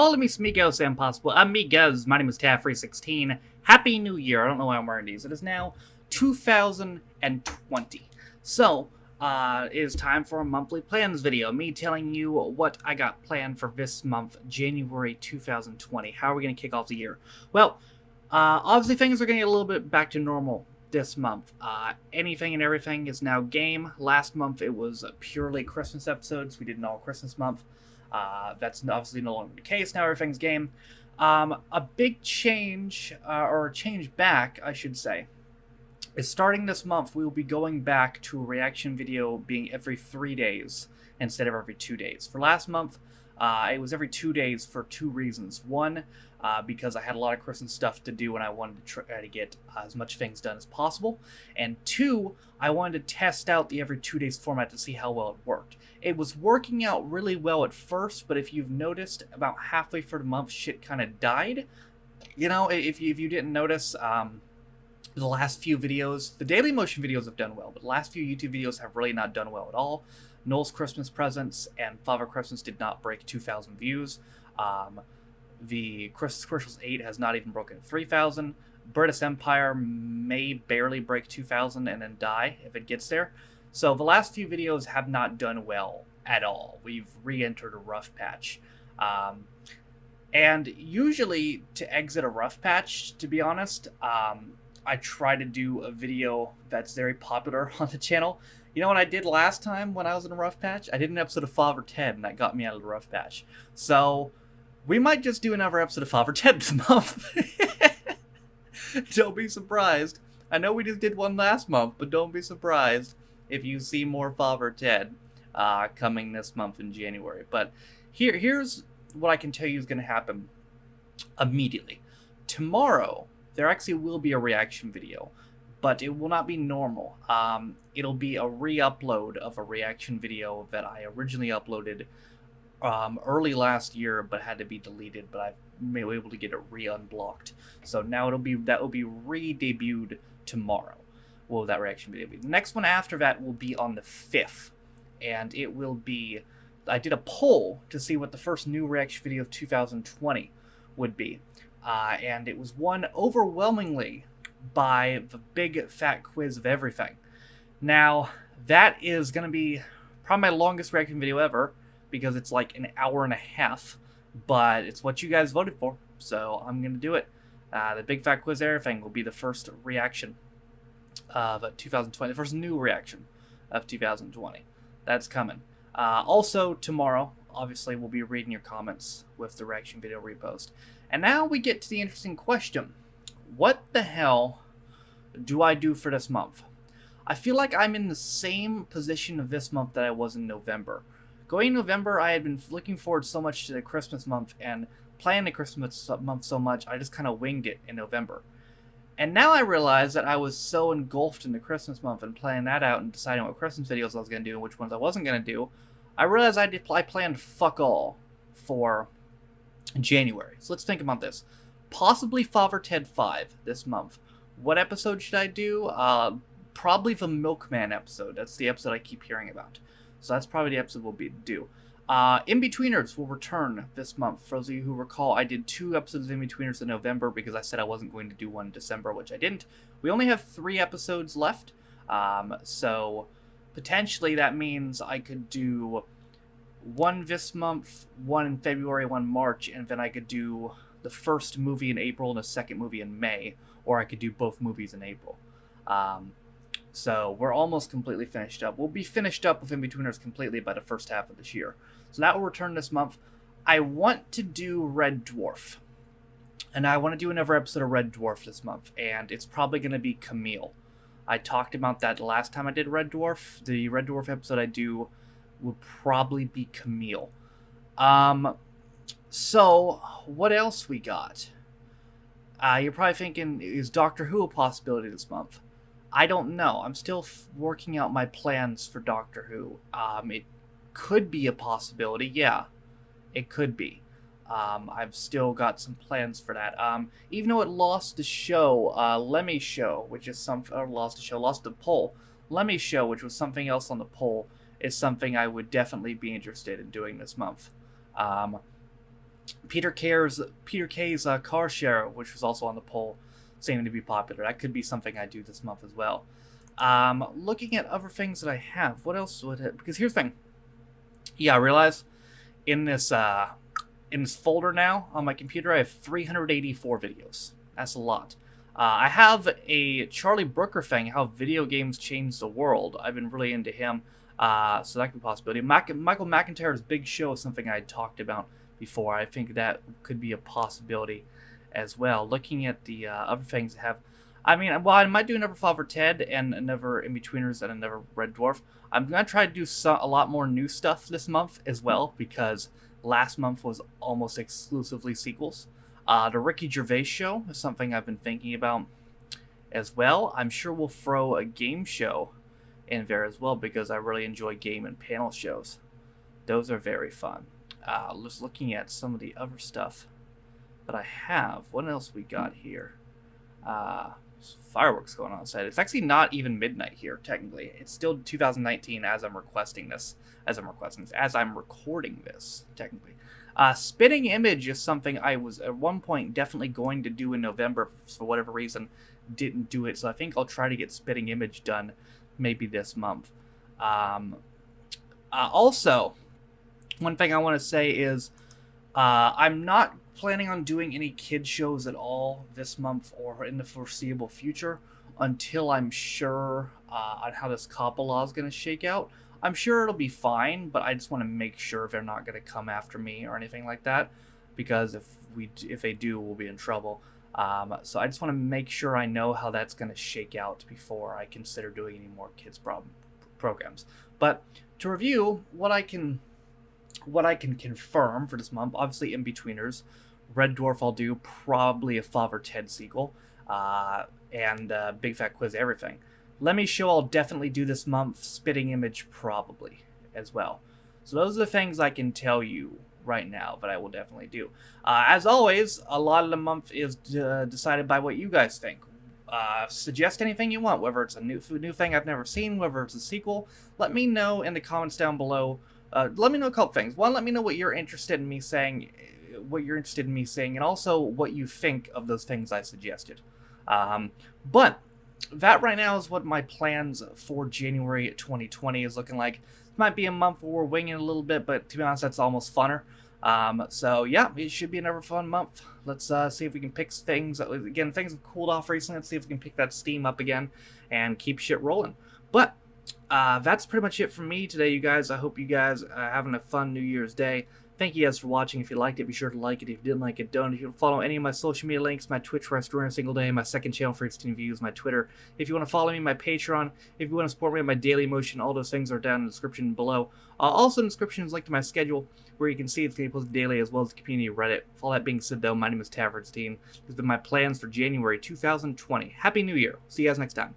all amigos and possible amigas. My name is Taffrey16. Happy New Year. I don't know why I'm wearing these. It is now 2020. So, it is time for a monthly plans video. Me telling you what I got planned for this month, January 2020. How are we going to kick off the year? Well, obviously things are going to get a little bit back to normal this month. Anything and everything is now game. Last month it was purely Christmas episodes. We did an all Christmas month. That's obviously no longer the case. Now everything's game. A big change, or a change back, I should say, is starting this month. We will be going back to a reaction video being every 3 days instead of every 2 days. For last month, it was every 2 days for two reasons. One, because I had a lot of Christmas stuff to do and I wanted to try to get as much things done as possible. And two, I wanted to test out the every 2 days format to see how well it worked. It was working out really well at first, but if you've noticed, about halfway through the month, shit kind of died. You know, if you didn't notice, the last few videos, the Daily Motion videos have done well, but the last few YouTube videos have really not done well at all. Noel's Christmas Presents and Father Christmas did not break 2,000 views. The Christmas Commercials 8 has not even broken 3,000. British Empire may barely break 2,000 and then die if it gets there. So the last few videos have not done well at all. We've re-entered a rough patch. And usually to exit a rough patch, to be honest, I try to do a video that's very popular on the channel. You know what I did last time when I was in a rough patch? I did an episode of Father Ted, and that got me out of the rough patch. So, we might just do another episode of Father Ted this month. Don't be surprised. I know we just did one last month, but don't be surprised if you see more Father Ted coming this month in January. But here's what I can tell you is going to happen immediately. Tomorrow, there actually will be a reaction video, but it will not be normal. It'll be a re-upload of a reaction video that I originally uploaded early last year, but had to be deleted, but I've been able to get it re-unblocked. So now that will be re-debuted tomorrow. Will that reaction video be? The next one after that will be on the 5th, and it will be, I did a poll to see what the first new reaction video of 2020 would be. And it was won overwhelmingly by the big fat quiz of everything. Now, that is going to be probably my longest reaction video ever, because it's like an hour and a half, but it's what you guys voted for, so I'm going to do it. The big fat quiz of everything will be the first reaction of 2020, the first new reaction of 2020. That's coming. Also, tomorrow, obviously, we'll be reading your comments with the reaction video repost. And now we get to the interesting question. What the hell do I do for this month? I feel like I'm in the same position of this month that I was in November. Going in November, I had been looking forward so much to the Christmas month and planning the Christmas month so much, I just kind of winged it in November. And now I realize that I was so engulfed in the Christmas month and planning that out and deciding what Christmas videos I was going to do and which ones I wasn't going to do. I realized I planned fuck all for January. So let's think about this. Possibly Father Ted 5 this month. What episode should I do? Probably the Milkman episode. That's the episode I keep hearing about. So that's probably the episode we'll do. In-Betweeners will return this month. For those of you who recall, I did 2 episodes of In-Betweeners in November because I said I wasn't going to do one in December, which I didn't. We only have 3 episodes left. So potentially that means I could do one this month, one in February, one in March, and then I could do the first movie in April and the second movie in May, or I could do both movies in April. So we're almost completely finished up. We'll be finished up with In-Betweeners completely by the first half of this year. So that will return this month. I want to do Red Dwarf. And I want to do another episode of Red Dwarf this month, and it's probably going to be Camille. I talked about that the last time I did Red Dwarf. The Red Dwarf episode I do will probably be Camille. So, what else we got? You're probably thinking, is Doctor Who a possibility this month? I don't know. I'm still working out my plans for Doctor Who. It could be a possibility, yeah. It could be. I've still got some plans for that. Even though it lost the show, Lemmy Show, which is lost the poll. Lemmy Show, which was something else on the poll, is something I would definitely be interested in doing this month. Peter K's car share, which was also on the poll, seeming to be popular. That could be something I do this month as well. Looking at other things that I have, what else would it? Because here's the thing. Yeah, I realize in this folder now on my computer, I have 384 videos. That's a lot. I have a Charlie Brooker thing, how video games change the world. I've been really into him, so that could be a possibility. Michael McIntyre's Big Show is something I had talked about before. I think that could be a possibility as well. Looking at the other things I have, I mean, well, I might do another Father Ted and another In-Betweeners and another Red Dwarf. I'm going to try to do a lot more new stuff this month as well, because last month was almost exclusively sequels. The Ricky Gervais Show is something I've been thinking about as well. I'm sure we'll throw a game show in there as well, because I really enjoy game and panel shows. Those are very fun. Just looking at some of the other stuff that I have. What else we got here? Fireworks going on outside. It's actually not even midnight here, technically. It's still 2019 as I'm recording this, technically. Spitting Image is something I was at one point definitely going to do in November. For whatever reason, didn't do it. So I think I'll try to get Spitting Image done maybe this month. Also, one thing I want to say is I'm not planning on doing any kid shows at all this month or in the foreseeable future until I'm sure on how this COPPA law is going to shake out. I'm sure it'll be fine, but I just want to make sure they're not going to come after me or anything like that, because if they do, we'll be in trouble. So I just want to make sure I know how that's going to shake out before I consider doing any more kids programs. But to review what I can confirm for this month, obviously In-Betweeners, Red Dwarf I'll do, probably a Father Ted sequel, and Big Fat Quiz Everything. Lemmy Show I'll definitely do this month, Spitting Image probably as well. So those are the things I can tell you right now that I will definitely do. As always, a lot of the month is decided by what you guys think. Suggest anything you want, whether it's a new thing I've never seen, whether it's a sequel. Let me know in the comments down below. Let me know a couple things. One, let me know what you're interested in me saying, and also what you think of those things I suggested. But that right now is what my plans for January 2020 is looking like. It might be a month where we're winging a little bit, but to be honest, that's almost funner. So yeah, it should be another fun month. Let's see if we can pick things. Again, things have cooled off recently. Let's see if we can pick that steam up again and keep shit rolling. But that's pretty much it from me today, you guys. I hope you guys are having a fun New Year's Day. Thank you guys for watching. If you liked it, be sure to like it. If you didn't like it, don't. If you want to follow any of my social media links, my Twitch where I stream every single day, my second channel for 16 views, my Twitter. If you want to follow me, my Patreon. If you want to support me on my Daily Motion, all those things are down in the description below. Also in the description is a link to my schedule, where you can see it's getting posted daily, as well as the community Reddit. With all that being said, though, my name is Tavernstein. These have been my plans for January 2020. Happy New Year. See you guys next time.